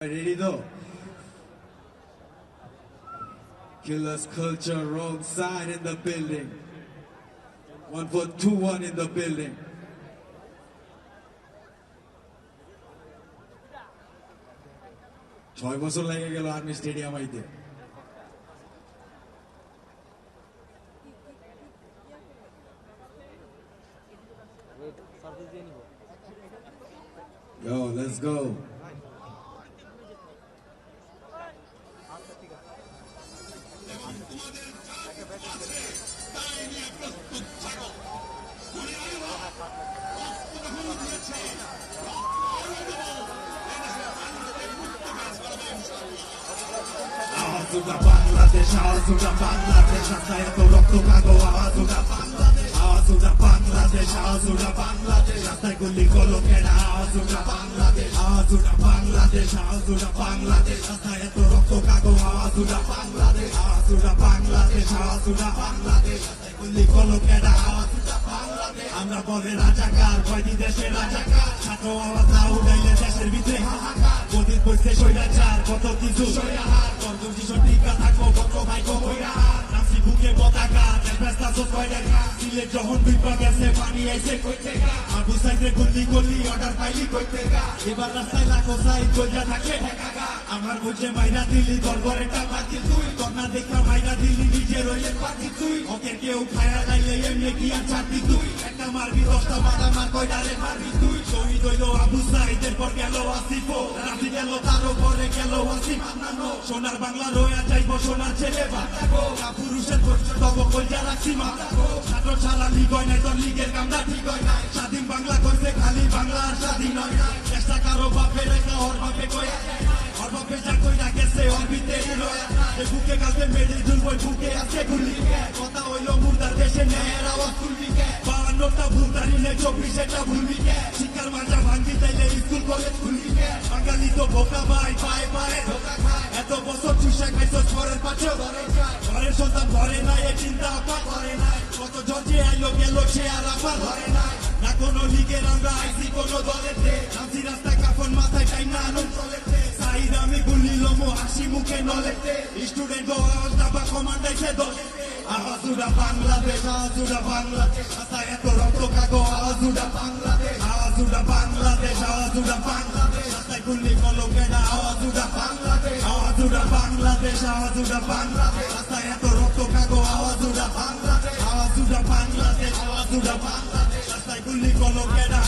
Ready though? Killers culture, wrong side in the building. 1421 in the building. ছয় বছর লেগে গেল আর্মি স্টেডিয়াম আইতে। Yo, let's go. আওয়াজুটা বাংলাদেশ, আওয়াজুটা বাংলাদেশ, রাস্তায় এত রক্ত কাগো। আওয়াজুটা বাংলাদেশ, আওয়াজুটা বাংলাদেশ, আওয়াজুটা বাংলাদেশ, রাস্তায় গুলি কলকেরা। আওয়াজুটা বাংলাদেশ, আওয়াজুটা বাংলাদেশ, আওয়াজুটা বাংলাদেশ, রাস্তায় এত রক্ত কাগো। আওয়াজুটা বাংলাদেশ, আওয়াজুটা বাংলাদেশ, আওয়াজুটা বাংলাদেশ, রাস্তায় গুলি কলকেরা। আওয়াজুটা বাংলাদেশ, আমরা বলে রাজাকার, কয়টি দেশের রাজাকার, ছাত্র আওয়াজ না উঠাইলে দেশের ভিতরে হাহাকার। গদির পড়ছে স্বৈরাচার, কত কিছু স্বৈরাহার, টিকা থাকো কত ভাই কইরাহার, নামছি বুকে পতাকা, ব্যস্তা কয়টা সিলেট যখন বিপা গেছে পানি আইছে কই থেকে, আবু সাইদে গুলি গলি অর্ডার পাইলি কই থেকে, এবার রাস্তায় লাখো সাইড কইরা থাকে ঠেকাগা। আমার বুঝে মাইরা দিলি দরবারে টাকা দিল তুই, কন্যা দেখা মাইরা দিলি নিজের রইলে পাতি তুই, ওকে কেউ খায়া লাইলে এমনি কি আর ছাড়বি তুই, একটা মারবি 10টা মারা মার কয়টারে মারবি তুই। শহীদ হইল আবু সাইদের পর গেল আসিফ, রাফি গেল তার উপরে গেল আসিফ আন্নানো, সোনার বাংলা রয়া যাইব সোনার ছেলে বাঁচাবো, পুরুষের তব কইয়া রাখছি মাথাবো, ছাত্র ছাড়া লিগ হয় নাই তোর লিগের কামটা ঠিক হয় নাই, স্বাধীন বাংলা কইছে খালি বাংলা আর স্বাধীন হয় নাই, চেষ্টা কারো বাপে রেখা ওর বাপে কয়া ওর বাপে যা কইরা গেছে ওর ভিতরে রয়া, বুকে কাছে মেরে ঝুলবই বুকে আছে গুলি, কথা হইল মুর্দার দেশে ন্যায়ের আওয়াজ তুলবি, 52টা ভুল দাঁড়িয়ে 24টা ভুলবি, শিক্ষার মাজা ভাঙ্গি চাইলে স্কুল কলেজ খুলবি, বাঙালি তো বোকা ভাই পায়ে পায়ে ধোকা খায়, এত বছর চুষা খাইছো ঘরের পাশে ঘরের সন্তান ঘরে নাই, এ চিন্তা আপা করে নাই, কত জর্জে আইলো গেল সে আর আপা ধরে নাই, না কোনো লিগের আমরা আইসি কোনো দলেতে, নামছি রাস্তা কাফন মাথায় টাইম না আনন্দ চলেতে, সাইড আমি গুলি লমো হাসি মুখে নলেতে, স্টুডেন্ট আওয়াজ দাবা কমান্ডাইছে দলেতে, আওয়াজুটা বাংলাদেশ, আওয়াজুটা বাংলাদেশ, রাস্তায় এত রক্ত কাগো। আওয়াজুটা বাংলাদেশ, আওয়াজুটা বাংলাদেশ, আওয়াজুটা বাংলাদেশ, রাস্তায় গুলি কলকেরা। আওয়াজুটা বাংলাদেশ, আওয়াজুটা বাংলাদেশ, আওয়াজুটা বাংলাদেশ, রাস্তায় এত রক্ত কাগো। আওয়াজুটা বাংলাদেশ, আওয়াজুটা বাংলাদেশ, আওয়াজুটা বাংলাদেশ, রাস্তায় গুলি কলকেরা।